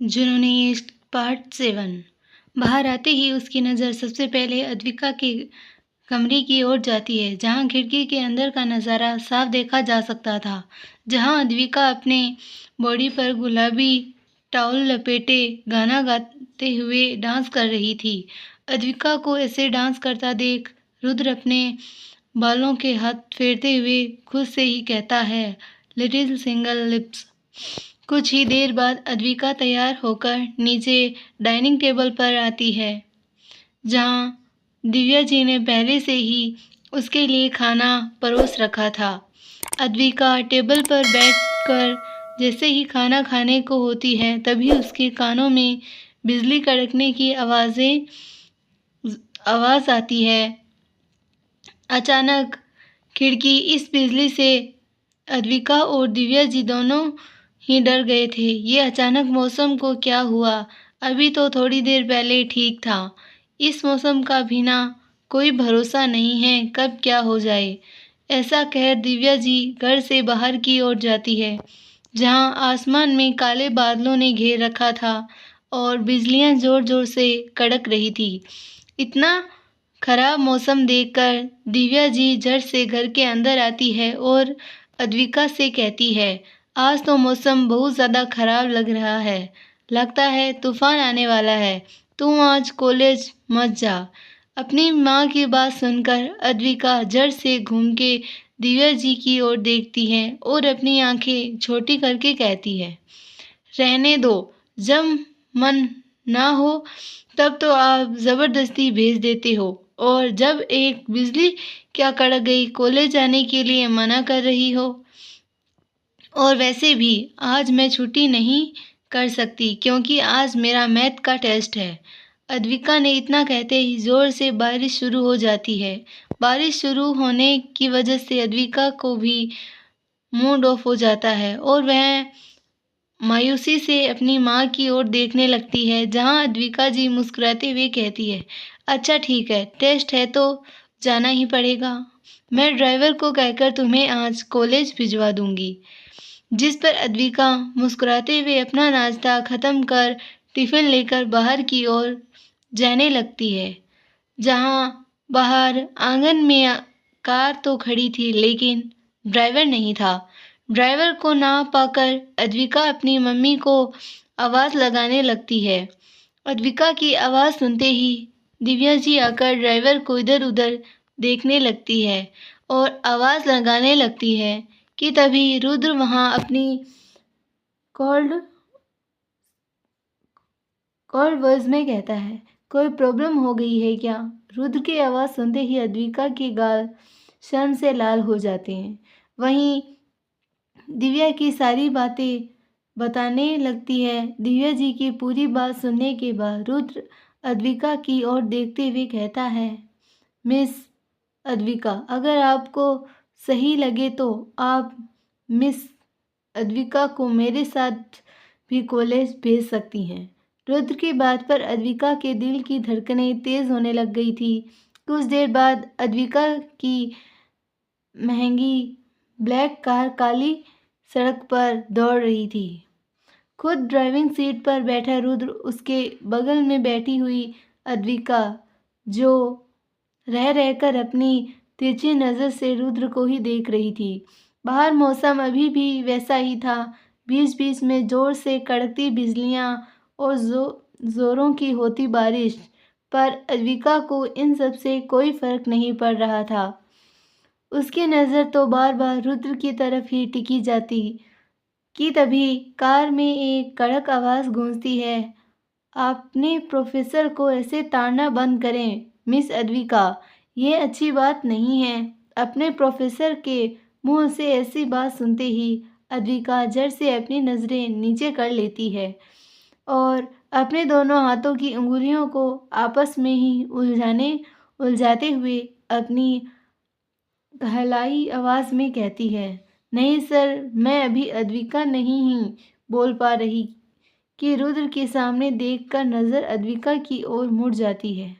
जिन्होंने ये पार्ट 7। बाहर आते ही उसकी नज़र सबसे पहले अद्विका के कमरे की ओर जाती है, जहाँ खिड़की के अंदर का नज़ारा साफ देखा जा सकता था, जहाँ अद्विका अपने बॉडी पर गुलाबी टॉवल लपेटे गाना गाते हुए डांस कर रही थी। अद्विका को ऐसे डांस करता देख रुद्र अपने बालों के हाथ फेरते हुए खुद से ही कहता है, लिटिल सिंगल लिप्स। कुछ ही देर बाद अद्विका तैयार होकर नीचे डाइनिंग टेबल पर आती है, जहाँ दिव्या जी ने पहले से ही उसके लिए खाना परोस रखा था। अद्विका टेबल पर बैठकर जैसे ही खाना खाने को होती है, तभी उसके कानों में बिजली कड़कने की आवाज़ आती है। अचानक खिड़की इस बिजली से अद्विका और दिव्या जी दोनों ही डर गए थे। ये अचानक मौसम को क्या हुआ? अभी तो थोड़ी देर पहले ठीक था। इस मौसम का भी ना कोई भरोसा नहीं है, कब क्या हो जाए। ऐसा कह दिव्या जी घर से बाहर की ओर जाती है, जहां आसमान में काले बादलों ने घेर रखा था और बिजलियां जोर जोर से कड़क रही थी। इतना खराब मौसम देखकर दिव्या जी झट से घर के अंदर आती है और अद्विका से कहती है, आज तो मौसम बहुत ज़्यादा खराब लग रहा है, लगता है तूफान आने वाला है, तुम आज कॉलेज मत जा। अपनी माँ की बात सुनकर अद्विका झट से घूम के दिव्या जी की ओर देखती है और अपनी आंखें छोटी करके कहती है, रहने दो, जब मन ना हो तब तो आप ज़बरदस्ती भेज देते हो, और जब एक बिजली क्या कड़क गई, कॉलेज जाने के लिए मना कर रही हो। और वैसे भी आज मैं छुट्टी नहीं कर सकती, क्योंकि आज मेरा मैथ का टेस्ट है। अद्विका ने इतना कहते ही ज़ोर से बारिश शुरू हो जाती है। बारिश शुरू होने की वजह से अद्विका को भी मूड ऑफ हो जाता है और वह मायूसी से अपनी माँ की ओर देखने लगती है, जहाँ अद्विका जी मुस्कुराते हुए कहती है, अच्छा ठीक है, टेस्ट है तो जाना ही पड़ेगा। मैं ड्राइवर को कहकर तुम्हें आज कॉलेज भिजवा दूंगी। जिस पर अद्विका मुस्कुराते हुए अपना नाश्ता खत्म कर टिफिन लेकर बाहर की ओर जाने लगती है, जहाँ बाहर आंगन में कार तो खड़ी थी, लेकिन ड्राइवर नहीं था। ड्राइवर को ना पाकर अद्विका अपनी मम्मी को आवाज़ लगाने लगती है। अद्विका की आवाज़ सुनते ही दिव्या जी आकर ड्राइवर को इधर उधर देखने लगती है और आवाज़ लगाने लगती है कि तभी रुद्र वहाँ अपनी कॉल्ड वॉइस में कहता है, कोई प्रॉब्लम हो गई है क्या? रुद्र की आवाज़ सुनते ही अद्विका के गाल शर्म से लाल हो जाते हैं। वहीं दिव्या की सारी बातें बताने लगती है। दिव्या जी की पूरी बात सुनने के बाद रुद्र अद्विका की ओर देखते हुए कहता है, मिस अद्विका, अगर आपको सही लगे तो आप मिस अद्विका को मेरे साथ भी कॉलेज भेज सकती हैं। रुद्र की बात पर अद्विका के दिल की धड़कनें तेज होने लग गई थी। कुछ देर बाद अद्विका की महंगी ब्लैक कार काली सड़क पर दौड़ रही थी। खुद ड्राइविंग सीट पर बैठा रुद्र, उसके बगल में बैठी हुई अद्विका, जो रह रहकर अपनी तिरछी नज़र से रुद्र को ही देख रही थी। बाहर मौसम अभी भी वैसा ही था, बीच बीच में जोर से कड़कती बिजलियां और जोरों की होती बारिश, पर अद्विका को इन सब से कोई फर्क नहीं पड़ रहा था। उसकी नज़र तो बार बार रुद्र की तरफ ही टिकी जाती कि तभी कार में एक कड़क आवाज़ गूंजती है, आपने प्रोफेसर को ऐसे ताड़ना बंद करें मिस अद्विका, ये अच्छी बात नहीं है। अपने प्रोफेसर के मुंह से ऐसी बात सुनते ही अद्विका झट से अपनी नज़रें नीचे कर लेती है और अपने दोनों हाथों की उंगलियों को आपस में ही उलझाते हुए अपनी कहलाई आवाज़ में कहती है, नहीं सर, मैं अभी अद्विका नहीं ही बोल पा रही कि रुद्र के सामने देखकर नज़र अद्विका की ओर मुड़ जाती है।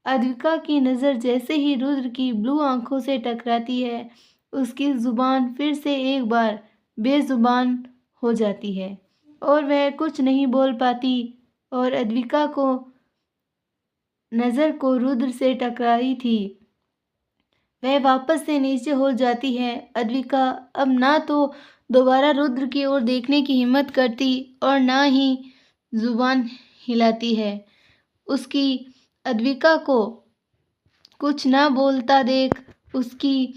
अद्विका की नज़र जैसे ही रुद्र की ब्लू आंखों से टकराती है, उसकी ज़ुबान फिर से एक बार बेज़ुबान हो जाती है। और वह कुछ नहीं बोल पाती और अद्विका को नज़र को रुद्र से टकराई थी। वह वापस से नीचे हो जाती है। अद्विका अब ना तो दोबारा रुद्र की ओर देखने की हिम्मत करती और ना ही जुबान हिलाती है। उसकी अद्विका को कुछ ना बोलता देख उसकी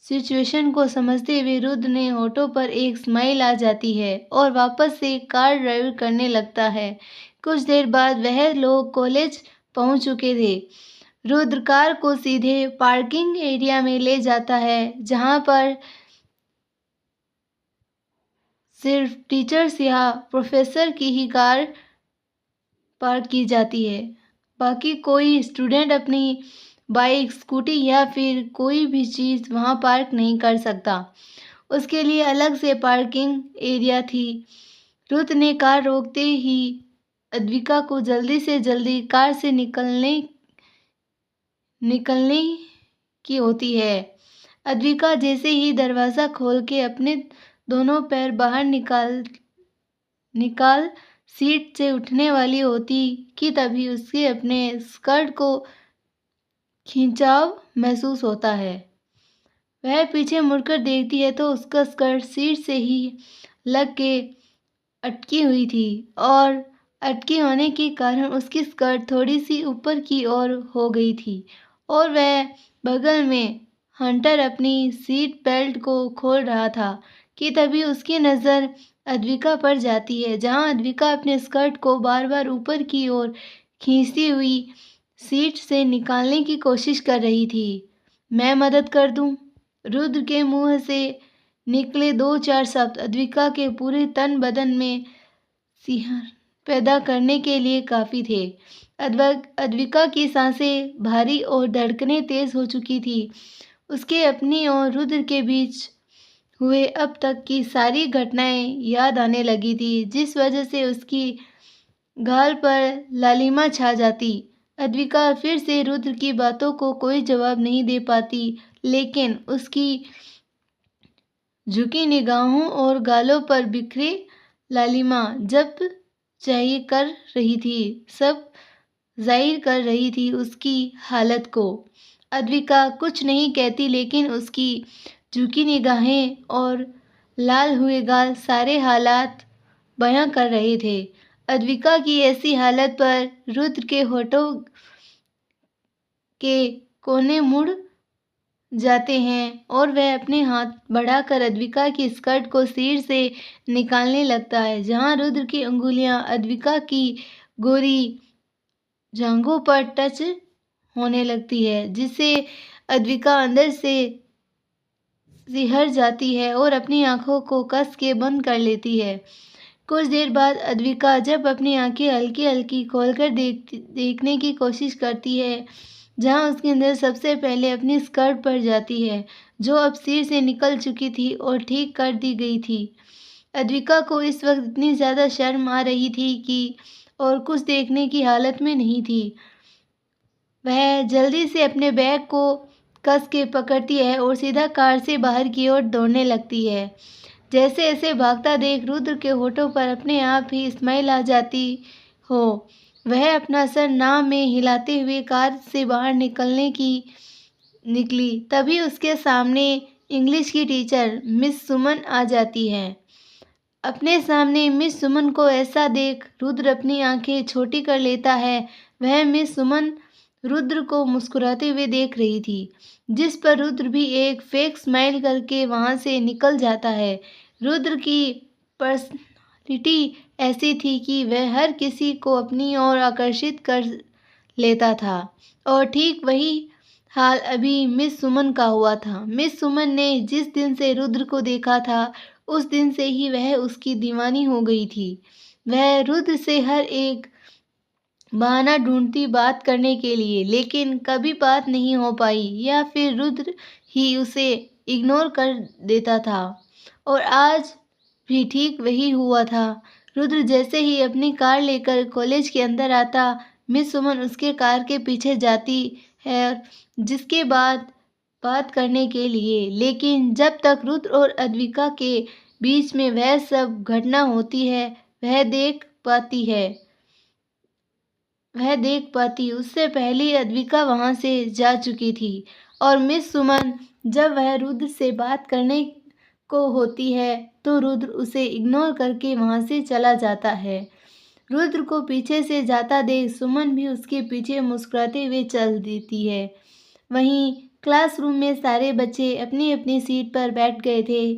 सिचुएशन को समझते हुए रुद्र ने होठों पर एक स्माइल आ जाती है और वापस से कार ड्राइव करने लगता है। कुछ देर बाद वह लोग कॉलेज पहुंच चुके थे। रुद्र कार को सीधे पार्किंग एरिया में ले जाता है जहां पर सिर्फ टीचर्स या प्रोफेसर की ही कार पार्क की जाती है। बाकी कोई स्टूडेंट अपनी बाइक, स्कूटी या फिर कोई भी चीज़ वहां पार्क नहीं कर सकता। उसके लिए अलग से पार्किंग एरिया थी। रुद्र ने कार रोकते ही अद्विका को जल्दी से जल्दी कार से निकलने की होती है। अद्विका जैसे ही दरवाज़ा खोल के अपने दोनों पैर बाहर निकाल सीट से उठने वाली होती कि तभी उसके अपने स्कर्ट को खिंचाव महसूस होता है। वह पीछे मुड़कर देखती है तो उसका स्कर्ट सीट से ही लग के अटकी हुई थी और अटकी होने के कारण उसकी स्कर्ट थोड़ी सी ऊपर की ओर हो गई थी और वह बगल में हंटर अपनी सीट बेल्ट को खोल रहा था कि तभी उसकी नज़र अद्विका पर जाती है, जहां अद्विका अपने स्कर्ट को बार बार ऊपर की ओर खींचती हुई सीट से निकालने की कोशिश कर रही थी। मैं मदद कर दूं? रुद्र के मुंह से निकले दो चार शब्द अद्विका के पूरे तन बदन में सिहर पैदा करने के लिए काफ़ी थे। अद्विका की सांसें भारी और धड़कनें तेज हो चुकी थी। उसके अपनी और रुद्र के बीच हुए अब तक की सारी घटनाएं याद आने लगी थी, जिस वजह से उसकी गाल पर लालिमा छा जाती। अद्विका फिर से रुद्र की बातों को कोई जवाब नहीं दे पाती, लेकिन उसकी झुकी निगाहों और गालों पर बिखरे लालिमा जब चाहिए कर रही थी, सब जाहिर कर रही थी उसकी हालत को। अद्विका कुछ नहीं कहती, लेकिन उसकी झुकी निगाहें और लाल हुए गाल सारे हालात बयां कर रहे थे। अद्विका की ऐसी हालत पर रुद्र के होठों के कोने मुड़ जाते हैं और वह अपने हाथ बढ़ाकर अद्विका की स्कर्ट को सिर से निकालने लगता है, जहां रुद्र की अंगुलियां अद्विका की गोरी जांघों पर टच होने लगती है, जिससे अद्विका अंदर से सिहर जाती है और अपनी आंखों को कस के बंद कर लेती है। कुछ देर बाद अद्विका जब अपनी आंखें हल्की हल्की खोलकर देखने की कोशिश करती है, जहां उसकी नज़र सबसे पहले अपनी स्कर्ट पर जाती है, जो अब सिर से निकल चुकी थी और ठीक कर दी गई थी। अद्विका को इस वक्त इतनी ज़्यादा शर्म आ रही थी कि और कुछ देखने की हालत में नहीं थी। वह जल्दी से अपने बैग को कस के पकड़ती है और सीधा कार से बाहर की ओर दौड़ने लगती है। जैसे ऐसे भागता देख रुद्र के होठों पर अपने आप ही स्माइल आ जाती हो, वह अपना सर नाव में हिलाते हुए कार से बाहर निकली। तभी उसके सामने इंग्लिश की टीचर मिस सुमन आ जाती है। अपने सामने मिस सुमन को ऐसा देख रुद्र अपनी आंखें छोटी कर लेता है। वह मिस सुमन रुद्र को मुस्कुराते हुए देख रही थी, जिस पर रुद्र भी एक फेक स्माइल करके वहां से निकल जाता है। रुद्र की पर्सनालिटी ऐसी थी कि वह हर किसी को अपनी ओर आकर्षित कर लेता था और ठीक वही हाल अभी मिस सुमन का हुआ था। मिस सुमन ने जिस दिन से रुद्र को देखा था, उस दिन से ही वह उसकी दीवानी हो गई थी। वह रुद्र से हर एक बहाना ढूंढती बात करने के लिए, लेकिन कभी बात नहीं हो पाई या फिर रुद्र ही उसे इग्नोर कर देता था। और आज भी ठीक वही हुआ था। रुद्र जैसे ही अपनी कार लेकर कॉलेज के अंदर आता, मिस सुमन उसके कार के पीछे जाती है, जिसके बाद बात करने के लिए। लेकिन जब तक रुद्र और अद्विका के बीच में वह सब घटना होती है वह देख पाती। उससे पहले अद्विका वहां से जा चुकी थी और मिस सुमन जब वह रुद्र से बात करने को होती है तो रुद्र उसे इग्नोर करके वहां से चला जाता है। रुद्र को पीछे से जाता देख सुमन भी उसके पीछे मुस्कुराते हुए चल देती है। वहीं क्लासरूम में सारे बच्चे अपनी अपनी सीट पर बैठ गए थे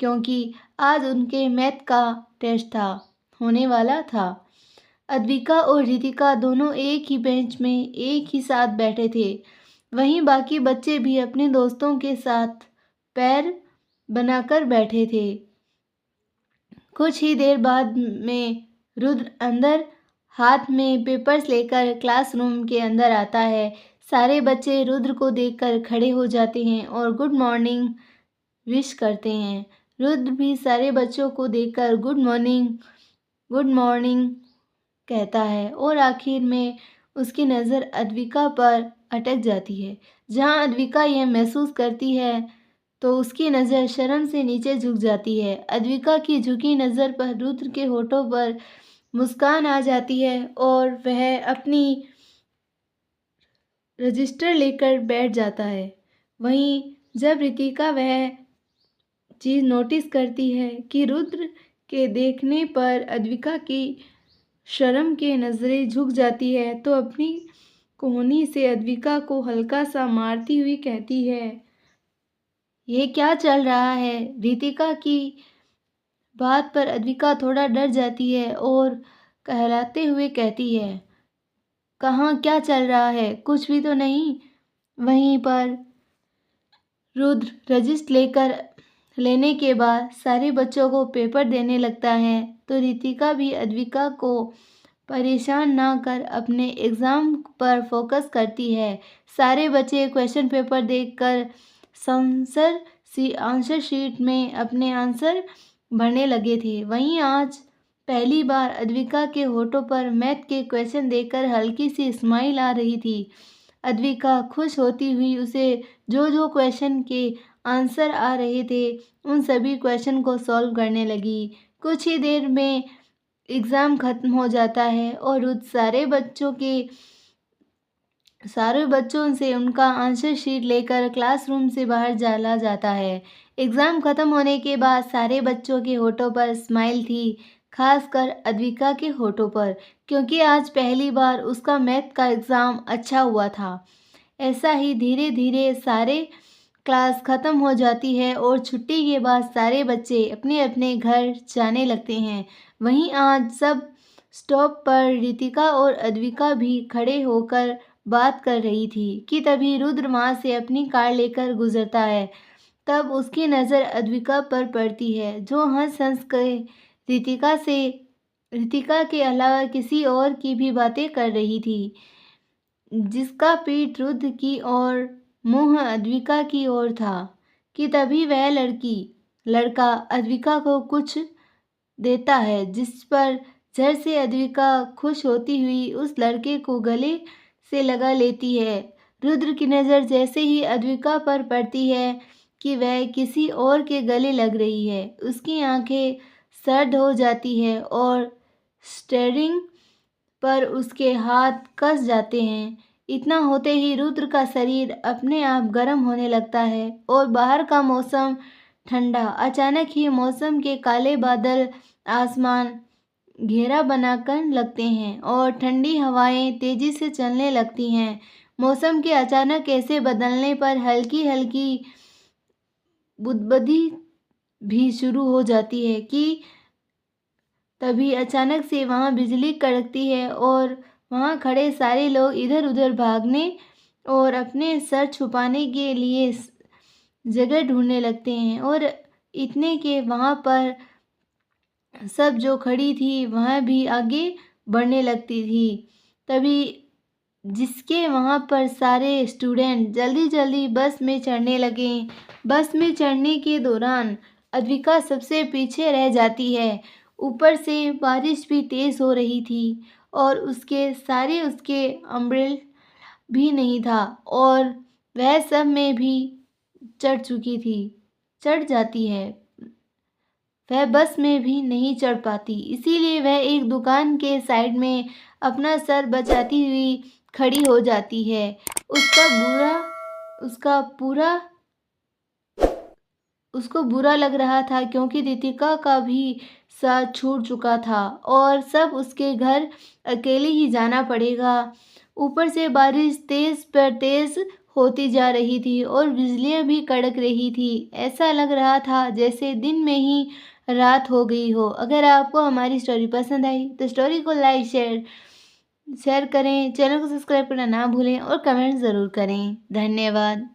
क्योंकि आज उनके मैथ का टेस्ट होने वाला था। अद्विका और रितिका दोनों एक ही बेंच में एक ही साथ बैठे थे। वहीं बाकी बच्चे भी अपने दोस्तों के साथ पैर बनाकर बैठे थे। कुछ ही देर बाद में रुद्र अंदर हाथ में पेपर्स लेकर क्लासरूम के अंदर आता है। सारे बच्चे रुद्र को देखकर खड़े हो जाते हैं और गुड मॉर्निंग विश करते हैं। रुद्र भी सारे बच्चों को देखकर गुड मॉर्निंग कहता है और आखिर में उसकी नज़र अद्विका पर अटक जाती है। जहां अद्विका यह महसूस करती है तो उसकी नज़र शर्म से नीचे झुक जाती है। अद्विका की झुकी नज़र पर रुद्र के होठों पर मुस्कान आ जाती है और वह अपनी रजिस्टर लेकर बैठ जाता है। वहीं जब रितिका वह चीज़ नोटिस करती है कि रुद्र के देखने पर अद्विका की शर्म के नज़रें झुक जाती है तो अपनी कोहनी से अद्विका को हल्का सा मारती हुई कहती है, ये क्या चल रहा है? रितिका की बात पर अद्विका थोड़ा डर जाती है और कहलाते हुए कहती है, कहाँ क्या चल रहा है? कुछ भी तो नहीं। वहीं पर रुद्र रजिस्टर लेने के बाद सारे बच्चों को पेपर देने लगता है तो रितिका भी अद्विका को परेशान ना कर अपने एग्ज़ाम पर फोकस करती है। सारे बच्चे क्वेश्चन पेपर देखकर आंसर शीट में अपने आंसर भरने लगे थे। वहीं आज पहली बार अद्विका के होठों पर मैथ के क्वेश्चन देखकर हल्की सी स्माइल आ रही थी। अद्विका खुश होती हुई उसे जो क्वेश्चन के आंसर आ रहे थे उन सभी क्वेश्चन को सॉल्व करने लगी। कुछ ही देर में एग्ज़ाम ख़त्म हो जाता है और रुद्र सारे बच्चों से उनका आंसर शीट लेकर क्लासरूम से बाहर चला जाता है। एग्ज़ाम ख़त्म होने के बाद सारे बच्चों के होठों पर स्माइल थी, खासकर अद्विका के होठों पर, क्योंकि आज पहली बार उसका मैथ का एग्ज़ाम अच्छा हुआ था। ऐसा ही धीरे धीरे सारे क्लास ख़त्म हो जाती है और छुट्टी के बाद सारे बच्चे अपने अपने घर जाने लगते हैं। वहीं आज सब स्टॉप पर रितिका और अद्विका भी खड़े होकर बात कर रही थी कि तभी रुद्र वहाँ से अपनी कार लेकर गुजरता है। तब उसकी नज़र अद्विका पर पड़ती है जो हंस के रितिका के अलावा किसी और की भी बातें कर रही थी, जिसका पीठ रुद्र की और मुंह अद्विका की ओर था। कि तभी वह लड़का अद्विका को कुछ देता है, जिस पर झर से अद्विका खुश होती हुई उस लड़के को गले से लगा लेती है। रुद्र की नज़र जैसे ही अद्विका पर पड़ती है कि वह किसी और के गले लग रही है, उसकी आंखें सर्द हो जाती है और स्टीयरिंग पर उसके हाथ कस जाते हैं। इतना होते ही रुद्र का शरीर अपने आप गर्म होने लगता है और बाहर का मौसम ठंडा। अचानक ही मौसम के काले बादल आसमान घेरा बनाकर लगते हैं और ठंडी हवाएं तेजी से चलने लगती हैं। मौसम के अचानक ऐसे बदलने पर हल्की हल्की बुदबुदी भी शुरू हो जाती है कि तभी अचानक से वहाँ बिजली कड़कती है और वहाँ खड़े सारे लोग इधर उधर भागने और अपने सर छुपाने के लिए जगह ढूंढने लगते हैं। और इतने के वहाँ पर सब जो खड़ी थी वह भी आगे बढ़ने लगती थी। तभी जिसके वहाँ पर सारे स्टूडेंट जल्दी जल्दी बस में चढ़ने लगे। बस में चढ़ने के दौरान अद्विका सबसे पीछे रह जाती है। ऊपर से बारिश भी तेज़ हो रही थी और उसके अम्ब्रेला भी नहीं था और वह सब में भी चढ़ जाती है। वह बस में भी नहीं चढ़ पाती। इसीलिए वह एक दुकान के साइड में अपना सर बचाती हुई खड़ी हो जाती है। उसका पूरा उसको बुरा लग रहा था क्योंकि रितिका का भी साथ छूट चुका था और सब उसके घर अकेले ही जाना पड़ेगा। ऊपर से बारिश तेज पर तेज होती जा रही थी और बिजलियां भी कड़क रही थी। ऐसा लग रहा था जैसे दिन में ही रात हो गई हो। अगर आपको हमारी स्टोरी पसंद आई तो स्टोरी को लाइक शेयर करें, चैनल को सब्सक्राइब करना ना भूलें और कमेंट ज़रूर करें। धन्यवाद।